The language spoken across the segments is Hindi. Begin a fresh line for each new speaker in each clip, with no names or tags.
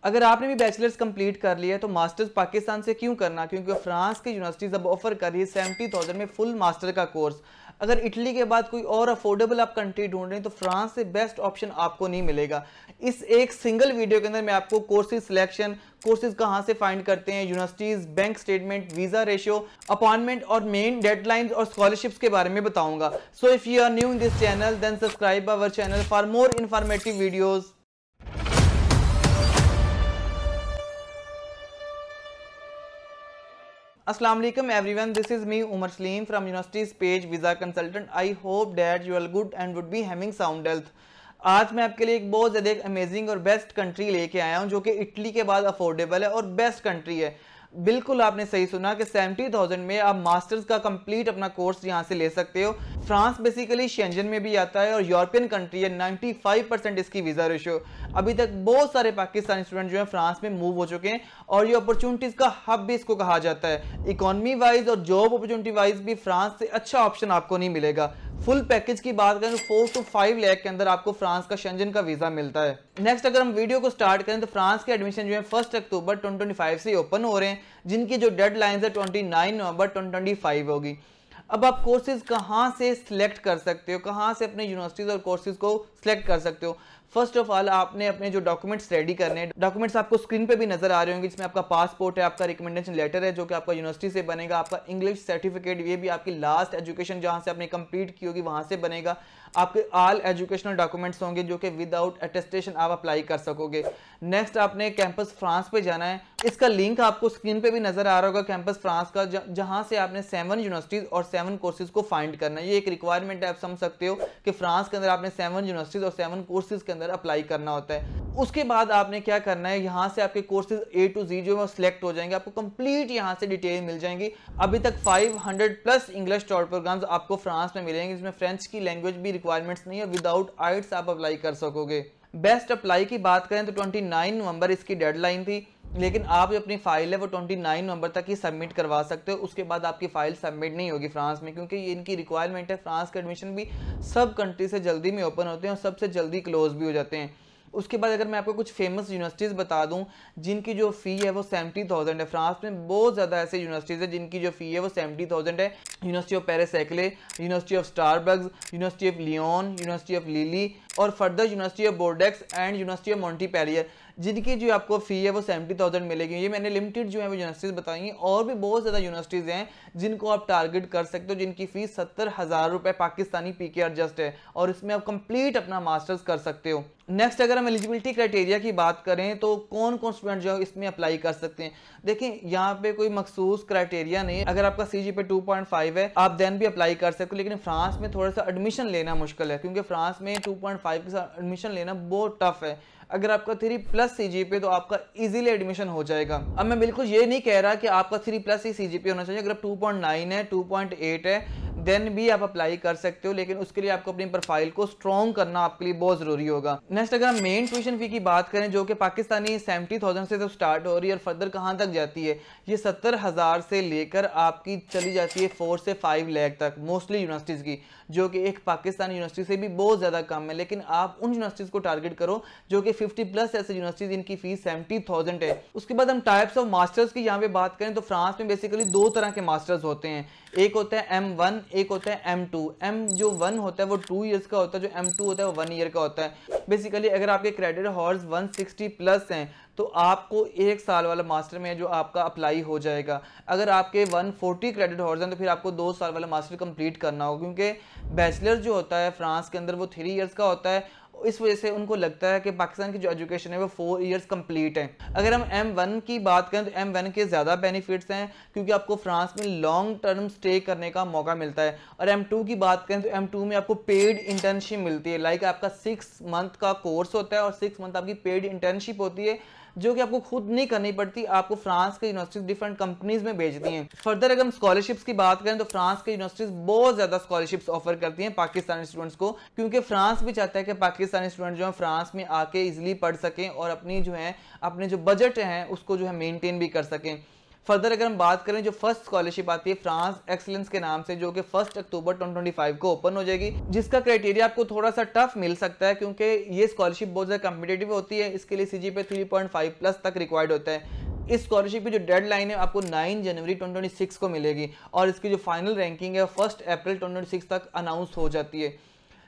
अगर आपने भी बैचलर्स कंप्लीट कर लिया है तो मास्टर्स पाकिस्तान से क्यों करना, क्योंकि फ्रांस की यूनिवर्सिटीज अब ऑफर कर रही है 70,000 में फुल मास्टर का कोर्स। अगर इटली के बाद कोई और अफोर्डेबल आप कंट्री ढूंढ रहे हैं तो फ्रांस से बेस्ट ऑप्शन आपको नहीं मिलेगा। इस एक सिंगल वीडियो के अंदर मैं आपको कोर्सेज सिलेक्शन, कोर्सेज कहां से फाइंड करते हैं, universities, bank statement, visa ratio, appointment और मेन डेडलाइंस और स्कॉलरशिप्स के बारे में बताऊंगा। So if you are new in this channel then subscribe our channel for more informative videos. Assalamu alaikum everyone, this is me Umar Salim from University's page Visa Consultant. I hope that you are good and would be having sound health. आज मैं आपके लिए एक बहुत ज़्यादा अमेजिंग और बेस्ट कंट्री लेके आया हूँ जो कि इटली के बाद अफोर्डेबल है और बेस्ट कंट्री है। बिल्कुल आपने सही सुना कि 70,000 में आप मास्टर्स का कंप्लीट अपना कोर्स यहाँ से ले सकते हो। फ्रांस बेसिकली शेंजन में भी आता है और यूरोपियन कंट्री है। 95% इसकी वीज़ा रेशियो। अभी तक बहुत सारे पाकिस्तानी स्टूडेंट जो है फ्रांस में मूव हो चुके हैं और ये अपॉर्चुनिटीज़ का हब भी इसको कहा जाता है। इकोनॉमी वाइज और जॉब अपॉर्चुनिटी वाइज भी फ्रांस से अच्छा ऑप्शन आपको नहीं मिलेगा। फुल पैकेज की बात करें तो 4 to 5 लाख के अंदर आपको फ्रांस का शेंजन का वीजा मिलता है। नेक्स्ट अगर हम वीडियो को स्टार्ट करें तो फ्रांस के एडमिशन जो है 1 अक्टूबर 2025 से ओपन हो रहे हैं, जिनकी जो डेडलाइन है 29 नवंबर 2025 होगी। अब आप कोर्सेज कहाँ से सिलेक्ट कर सकते हो, कहाँ से अपने यूनिवर्सिटीज और कोर्सेज को सिलेक्ट कर सकते हो। फर्स्ट ऑफ ऑल आपने अपने जो डॉक्यूमेंट्स रेडी करने हैं। डॉक्यूमेंट्स आपको स्क्रीन पे भी नजर आ रहे होंगे, जिसमें आपका पासपोर्ट है, आपका रिकमेंडेशन लेटर है जो कि आपका यूनिवर्सिटी से बनेगा, आपका इंग्लिश सर्टिफिकेट, ये भी आपकी लास्ट एजुकेशन जहाँ से आपने कंप्लीट की होगी वहाँ से बनेगा। आपके ऑल एजुकेशनल डॉक्यूमेंट्स होंगे जो कि विदाउट अटेस्टेशन आप अप्लाई कर सकोगे। नेक्स्ट आपने कैंपस फ्रांस पे जाना है। इसका लिंक आपको स्क्रीन पे भी नजर आ रहा होगा कैंपस फ्रांस का, जहां से आपने 7 यूनिवर्सिटीज और 7 कोर्सेज को फाइंड करना है। ये एक रिक्वायरमेंट है, आप समझ सकते हो कि फ्रांस के अंदर आपने 7 यूनिवर्सिटीज और 7 कोर्सेज के अंदर अप्लाई करना होता है। उसके बाद आपने क्या करना है, यहाँ से आपके कोर्सेज A to Z जो है सिलेक्ट हो जाएंगे, आपको कंप्लीट यहाँ से डिटेल मिल जाएंगी। अभी तक 500 प्लस इंग्लिश टॉट प्रोग्राम्स आपको फ्रांस में मिलेंगे, जिसमें फ्रेंच की लैंग्वेज भी रिक्वायरमेंट्स नहीं है। विदाउट आइट्स आप अप्लाई कर सकोगे। बेस्ट अप्लाई की बात करें तो 29 नवंबर इसकी डेडलाइन थी, लेकिन आप जो अपनी फाइल है वो 29 नवंबर तक ही सबमिट करवा सकते हो। उसके बाद आपकी फाइल सबमिट नहीं होगी फ्रांस में, क्योंकि ये इनकी रिक्वायरमेंट है। फ्रांस के एडमिशन भी सब कंट्री से जल्दी में ओपन होते हैं और सबसे जल्दी क्लोज भी हो जाते हैं। उसके बाद अगर मैं आपको कुछ फेमस यूनिवर्सिटीज़ बता दूं जिनकी जो फ़ी है वो 70,000 है। फ्रांस में बहुत ज़्यादा ऐसे यूनिवर्सिटीज़ है जिनकी जो फ़ी है वो 70,000 है। University of Paris Saclay, university of Strasbourg, university of Lyon, university of Lille और further university of Bordeaux and university of Montpellier, जिनकी जो आपको फ़ी है वो 70,000 मिलेगी। ये मैंने लिमिटेड जो है वो यूनिवर्सिटीज़ बताई हैं, और भी बहुत ज़्यादा यूनिवर्सिटीज़ हैं जिनको आप टारगेट कर सकते हो, जिनकी फ़ीस 70,000 रुपये पाकिस्तानी PKR जस्ट है, और इसमें आप कंप्लीट अपना मास्टर्स कर सकते हो। नेक्स्ट अगर हम एलिजिबिलिटी क्राइटेरिया की बात करें तो कौन कौन स्टूडेंट जो है इसमें अप्लाई कर सकते हैं। देखिए यहाँ पे कोई मखसूस क्राइटेरिया नहीं है। अगर आपका CGPA 2.5 है आप देन भी अप्लाई कर सकते हो, लेकिन फ्रांस में थोड़ा सा एडमिशन लेना मुश्किल है, क्योंकि फ्रांस में 2.5 के साथ एडमिशन लेना बहुत टफ है। अगर आपका 3+ CGPA तो आपका इजीली एडमिशन हो जाएगा। अब मैं बिल्कुल ये नहीं कह रहा कि आपका 3+ ही CGPA होना चाहिए। अगर आप 2.9 है, 2.8 है, देन भी आप अप्लाई कर सकते हो, लेकिन उसके लिए आपको अपनी प्रोफाइल को स्ट्रॉन्ग करना आपके लिए बहुत जरूरी होगा। नेक्स्ट अगर हम मेन ट्यूशन फी की बात करें जो कि पाकिस्तानी 70,000 से तो स्टार्ट हो रही है और फर्दर कहाँ तक जाती है, ये 70,000 से लेकर आपकी चली जाती है 4 से 5 लाख तक मोस्टली यूनिवर्सिटीज़ की, जो कि एक पाकिस्तानी यूनिवर्सिटी से भी बहुत ज़्यादा कम है। लेकिन आप उन यूनिवर्सिटीज़ को टारगेट करो जो कि 50+ ऐसे यूनिवर्सिटीज़ इनकी फीस 70,000 है। उसके बाद हम टाइप्स ऑफ मास्टर्स की यहाँ पे बात करें तो फ्रांस में बेसिकली 2 तरह के मास्टर्स होते हैं। एक होता है M1, एक होता है M2। M जो 1 होता है वो 2 ईयर्स का होता है, जो M2 होता है वो 1 ईयर का होता है। बेसिकली अगर आपके क्रेडिट हॉर्स 160+ हैं तो आपको 1 साल वाला मास्टर में जो आपका अप्लाई हो जाएगा। अगर आपके 140 क्रेडिट हॉर्स हैं तो फिर आपको 2 साल वाला मास्टर कंप्लीट करना होगा, क्योंकि बैचलर जो होता है फ्रांस के अंदर वो 3 ईयर्स का होता है। इस वजह से उनको लगता है कि पाकिस्तान की जो एजुकेशन है वो 4 ईयर्स कंप्लीट है। अगर हम M1 की बात करें तो M1 के ज़्यादा बेनिफिट्स हैं, क्योंकि आपको फ्रांस में लॉन्ग टर्म स्टे करने का मौका मिलता है। और M2 की बात करें तो M2 में आपको पेड इंटर्नशिप मिलती है। लाइक आपका 6 मंथ का कोर्स होता है और 6 मंथ आपकी पेड इंटर्नशिप होती है, जो कि आपको खुद नहीं करनी पड़ती, आपको फ्रांस के यूनिवर्सिटीज डिफरेंट कंपनीज में भेजती हैं। फर्दर अगर हम स्कॉलरशिप्स की बात करें तो फ्रांस के यूनिवर्सिटीज बहुत ज्यादा स्कॉलरशिप्स ऑफर करती हैं पाकिस्तानी स्टूडेंट्स को, क्योंकि फ्रांस भी चाहता है कि पाकिस्तानी स्टूडेंट जो है फ्रांस में आके इजीली पढ़ सकें और अपनी जो है अपने जो बजट हैं उसको जो है मेनटेन भी कर सकें। फर्दर अगर हम बात करें, जो फर्स्ट स्कॉलरशिप आती है फ्रांस एक्सीलेंस के नाम से, जो कि 1 अक्टूबर 2025 को ओपन हो जाएगी, जिसका क्राइटेरिया आपको थोड़ा सा टफ मिल सकता है क्योंकि ये स्कॉलरशिप बहुत ज़्यादा कॉम्पिटेटिव होती है। इसके लिए CGPA 3.5 प्लस तक रिक्वायर्ड होता है। इस स्कॉलरशिप की जो डेडलाइन है आपको 9 जनवरी 2026 को मिलेगी और इसकी जो फाइनल रैंकिंग है 1 अप्रैल 2026 तक अनाउंस हो जाती है।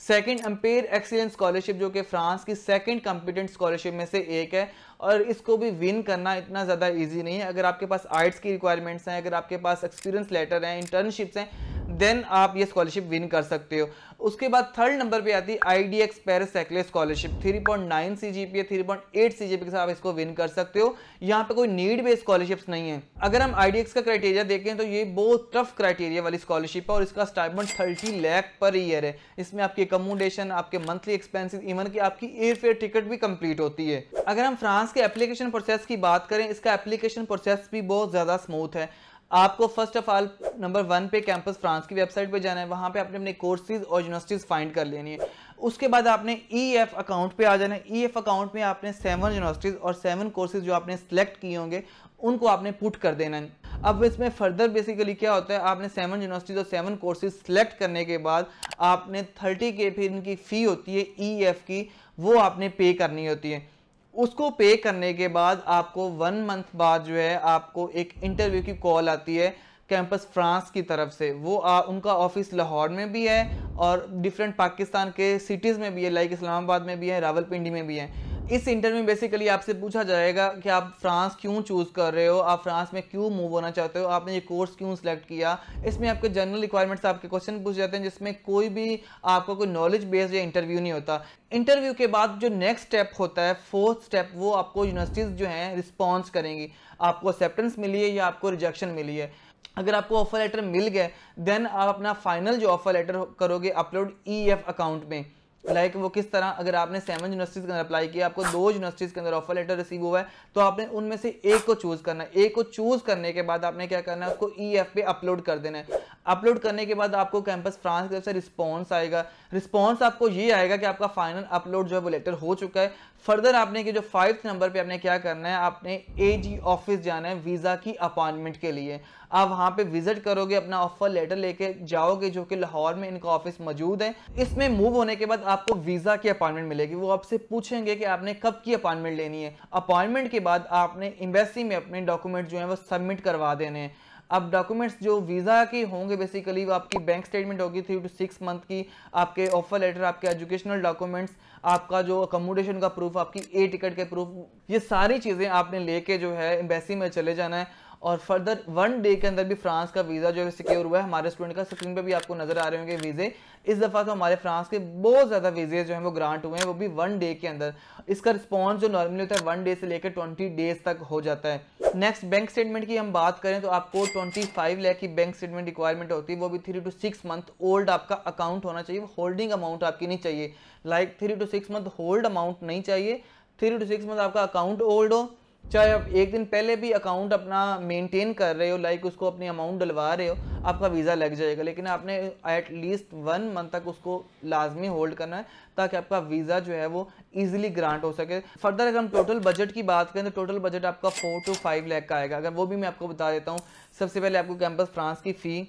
सेकंड एम्पेयर एक्सीलेंस स्कॉलरशिप, जो कि फ्रांस की सेकंड कॉम्पिटेंट स्कॉलरशिप में से एक है और इसको भी विन करना इतना ज़्यादा इजी नहीं है। अगर आपके पास आइट्स की रिक्वायरमेंट्स हैं, अगर आपके पास एक्सपीरियंस लेटर हैं, इंटर्नशिप्स हैं, देन आप ये स्कॉलरशिप विन कर सकते हो। उसके बाद थर्ड नंबर पे आती है IDX Paris एक्लेस scholarship. 3.9 CGPA 3.8 CGPA के साथ आप इसको विन कर सकते हो। यहाँ पे कोई नीड बेस्ड स्कॉलरशिप्स नहीं है। अगर हम IDX का क्राइटेरिया देखें तो ये बहुत टफ क्राइटेरिया वाली स्कॉलरशिप है और इसका स्टाइपेंड 30 लाख पर ईयर है। इसमें आपकी अकोमोडेशन, आपके मंथली एक्सपेंसेस, इवन कि आपकी एयर फेयर टिकट भी कंप्लीट होती है। अगर हम फ्रांस के एप्लीकेशन प्रोसेस की बात करें, इसका एप्लीकेशन प्रोसेस भी बहुत ज़्यादा स्मूथ है। आपको फर्स्ट ऑफ ऑल नंबर 1 पे कैंपस फ्रांस की वेबसाइट पे जाना है, वहाँ पे आपने अपने कोर्सेज और यूनिवर्सिटीज़ फाइंड कर लेनी है। उसके बाद आपने EF अकाउंट पे आ जाना है। EF अकाउंट में आपने 7 यूनिवर्सिटीज़ और 7 कोर्सेज जो आपने सेलेक्ट किए होंगे उनको आपने पुट कर देना है। अब इसमें फर्दर बेसिकली क्या होता है, आपने 7 यूनिवर्सिटीज़ और 7 कोर्सेज सेलेक्ट करने के बाद आपने 30K फिर इनकी फ़ी होती है EF की, वो आपने पे करनी होती है। उसको पे करने के बाद आपको 1 मंथ बाद जो है आपको एक इंटरव्यू की कॉल आती है कैंपस फ्रांस की तरफ से। वो उनका ऑफिस लाहौर में भी है और डिफरेंट पाकिस्तान के सिटीज़ में भी है, लाइक इस्लामाबाद में भी है, रावलपिंडी में भी है। इस इंटरव्यू में बेसिकली आपसे पूछा जाएगा कि आप फ्रांस क्यों चूज़ कर रहे हो, आप फ्रांस में क्यों मूव होना चाहते हो, आपने ये कोर्स क्यों सिलेक्ट किया। इसमें आपके जनरल रिक्वायरमेंट्स आपके क्वेश्चन पूछ जाते हैं, जिसमें कोई भी आपको कोई नॉलेज बेस्ड या इंटरव्यू नहीं होता। इंटरव्यू के बाद जो नेक्स्ट स्टेप होता है, 4th स्टेप, वो आपको यूनिवर्सिटीज़ जो हैं रिस्पॉन्स करेंगी, आपको एक्सेप्टेंस मिली है या आपको रिजेक्शन मिली है। अगर आपको ऑफर लेटर मिल गया देन आप अपना फाइनल जो ऑफर लेटर करोगे अपलोड EF अकाउंट में। लाइक वो किस तरह, अगर आपने 7 यूनिवर्सिटीज़ के अंदर अप्लाई किया, आपको 2 यूनिवर्सिटीज़ के अंदर ऑफर लेटर रिसीव हुआ है, तो आपने उनमें से एक को चूज़ करना है। एक को चूज़ करने के बाद आपने क्या करना है, उसको EF पे अपलोड कर देना है। अपलोड करने के बाद आपको कैंपस फ्रांस की तरफ से रिस्पॉन्स आएगा। रिस्पॉन्स आपको ये आएगा कि आपका फाइनल अपलोड जो है वो लेटर हो चुका है। फर्दर आपने कि जो 5th नंबर पे आपने क्या करना है, आपने AG ऑफिस जाना है वीज़ा की अपॉइंटमेंट के लिए। आप वहाँ पे विजिट करोगे, अपना ऑफर लेटर लेके जाओगे, जो कि लाहौर में इनका ऑफिस मौजूद है। इसमें मूव होने के बाद आपको वीज़ा की अपॉइंटमेंट मिलेगी। वो आपसे पूछेंगे कि आपने कब की अपॉइंटमेंट लेनी है। अपॉइंटमेंट के बाद आपने एम्बेसी में अपने डॉक्यूमेंट जो है वो सबमिट करवा देने हैं। अब डॉक्यूमेंट्स जो वीज़ा के होंगे बेसिकली वो आपकी बैंक स्टेटमेंट होगी 3 to 6 मंथ की, आपके ऑफर लेटर, आपके एजुकेशनल डॉक्यूमेंट्स, आपका जो अकोमोडेशन का प्रूफ, आपकी ए टिकट के प्रूफ, ये सारी चीज़ें आपने लेके जो है एम्बेसी में चले जाना है। और फर्दर 1 डे के अंदर भी फ्रांस का वीज़ा जो है सिक्योर हुआ है। हमारे स्टूडेंट का स्क्रीन पे भी आपको नजर आ रहे होंगे वीज़े। इस दफ़ा तो हमारे फ्रांस के बहुत ज़्यादा वीज़े जो हैं वो ग्रांट हुए हैं, वो भी 1 डे के अंदर। इसका रिस्पॉन्स जो नॉर्मली होता है 1 डे से लेकर 20 डेज तक हो जाता है। नेक्स्ट बैंक स्टेटमेंट की हम बात करें तो आपको 25 लाख की बैंक स्टेटमेंट रिक्वायरमेंट होती है। वो भी 3 to 6 मंथ ओल्ड आपका अकाउंट होना चाहिए, होल्डिंग अमाउंट आपकी नहीं चाहिए। Like 3 to 6 month hold amount नहीं चाहिए, 3 to 6 मंथ आपका अकाउंट ओल्ड हो। चाहे आप एक दिन पहले भी अकाउंट अपना मेंटेन कर रहे हो, लाइक उसको अपनी अमाउंट डलवा रहे हो, आपका वीज़ा लग जाएगा। लेकिन आपने एटलीस्ट 1 मंथ तक उसको लाजमी होल्ड करना है ताकि आपका वीज़ा जो है वो इजीली ग्रांट हो सके। फर्दर अगर हम टोटल बजट की बात करें तो टोटल बजट आपका 4 to 5 लाख का आएगा। अगर वो भी मैं आपको बता देता हूँ, सबसे पहले आपको कैंपस फ्रांस की फ़ी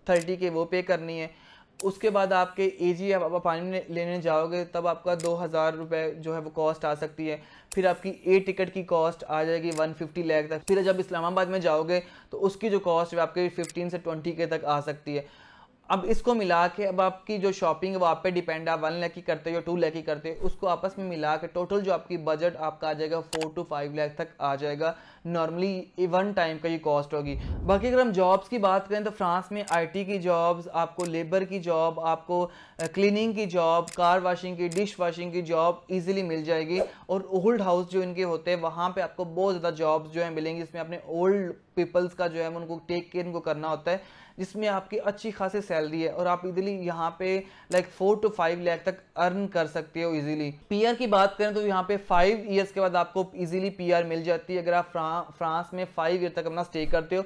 30K वो पे करनी है। उसके बाद आपके AG आप अपॉइंटमेंट लेने जाओगे तब आपका 2000 रुपये जो है वो कॉस्ट आ सकती है। फिर आपकी ए टिकट की कॉस्ट आ जाएगी 150 लाख तक। फिर जब इस्लामाबाद में जाओगे तो उसकी जो कॉस्ट है आपके 15 से 20K तक आ सकती है। अब इसको मिला के अब आपकी जो शॉपिंग है वो आप पे डिपेंड है, आप 1 लाख की करते हो 2 लाख की करते हो, उसको आपस में मिला के टोटल जो आपकी बजट आपका आ जाएगा 4 to 5 लाख तक आ जाएगा। नॉर्मली 1 टाइम का ये कॉस्ट होगी। बाकी अगर हम जॉब्स की बात करें तो फ्रांस में IT की जॉब्स, आपको लेबर की जॉब, आपको क्लीनिंग की जॉब, कार वॉशिंग की, डिश वॉशिंग की जॉब इजीली मिल जाएगी। और ओल्ड हाउस जो इनके होते हैं वहाँ पे आपको बहुत ज़्यादा जॉब्स जो है मिलेंगी, जिसमें अपने ओल्ड पीपल्स का जो है उनको टेक केयर इनको करना होता है, जिसमें आपकी अच्छी खासी सैलरी है और आप इजीली यहाँ पे लाइक 4 to 5 लाख तक अर्न कर सकते हो इजीली। PR की बात करें तो यहाँ पे 5 ईयर्स के बाद आपको इजीली PR मिल जाती है अगर आप फ्रांस में 5 ईयर तक अपना स्टे करते हो।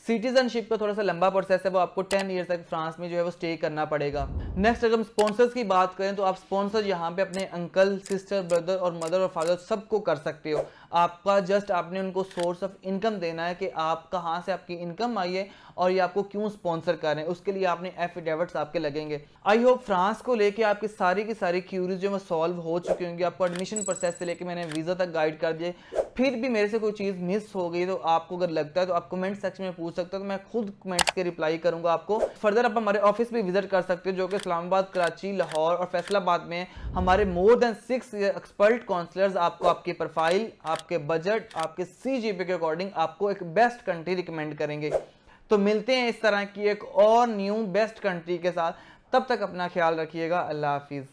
सिटीजनशिप का थोड़ा सा लंबा प्रोसेस है, वो आपको 10 ईयर तक फ्रांस में जो है वो स्टे करना पड़ेगा। नेक्स्ट अगर हम स्पॉन्सर्स की बात करें तो आप स्पॉन्सर यहाँ पे अपने अंकल, सिस्टर, ब्रदर और मदर और फादर सबको कर सकते हो। आपका जस्ट आपने उनको सोर्स ऑफ इनकम देना है कि आप कहाँ से आपकी इनकम आई है और ये आपको क्यों स्पॉन्सर कर रहे हैं, उसके लिए आपने एफिडेविट्स आपके लगेंगे। आई होप फ्रांस को लेके आपकी सारी की सारी क्यूरीज जो मैं सॉल्व हो चुकी होंगी, आपको एडमिशन प्रोसेस से लेके मैंने वीज़ा तक गाइड कर दिए। फिर भी मेरे से कोई चीज़ मिस हो गई तो आपको अगर लगता है तो आप कमेंट सेक्शन में पूछ सकते हो, तो मैं खुद कमेंट्स के रिप्लाई करूंगा आपको। फर्दर आप हमारे ऑफिस भी विजिट कर सकते हो जो कि इस्लामाबाद, कराची, लाहौर और फैसलाबाद में। हमारे मोर देन 6 एक्सपर्ट काउंसलर्स आपको आपकी प्रोफाइल, आपके बजट, आपके CGPA के अकॉर्डिंग आपको एक बेस्ट कंट्री रिकमेंड करेंगे। तो मिलते हैं इस तरह की एक और न्यू बेस्ट कंट्री के साथ, तब तक अपना ख्याल रखिएगा। अल्लाह हाफिज़।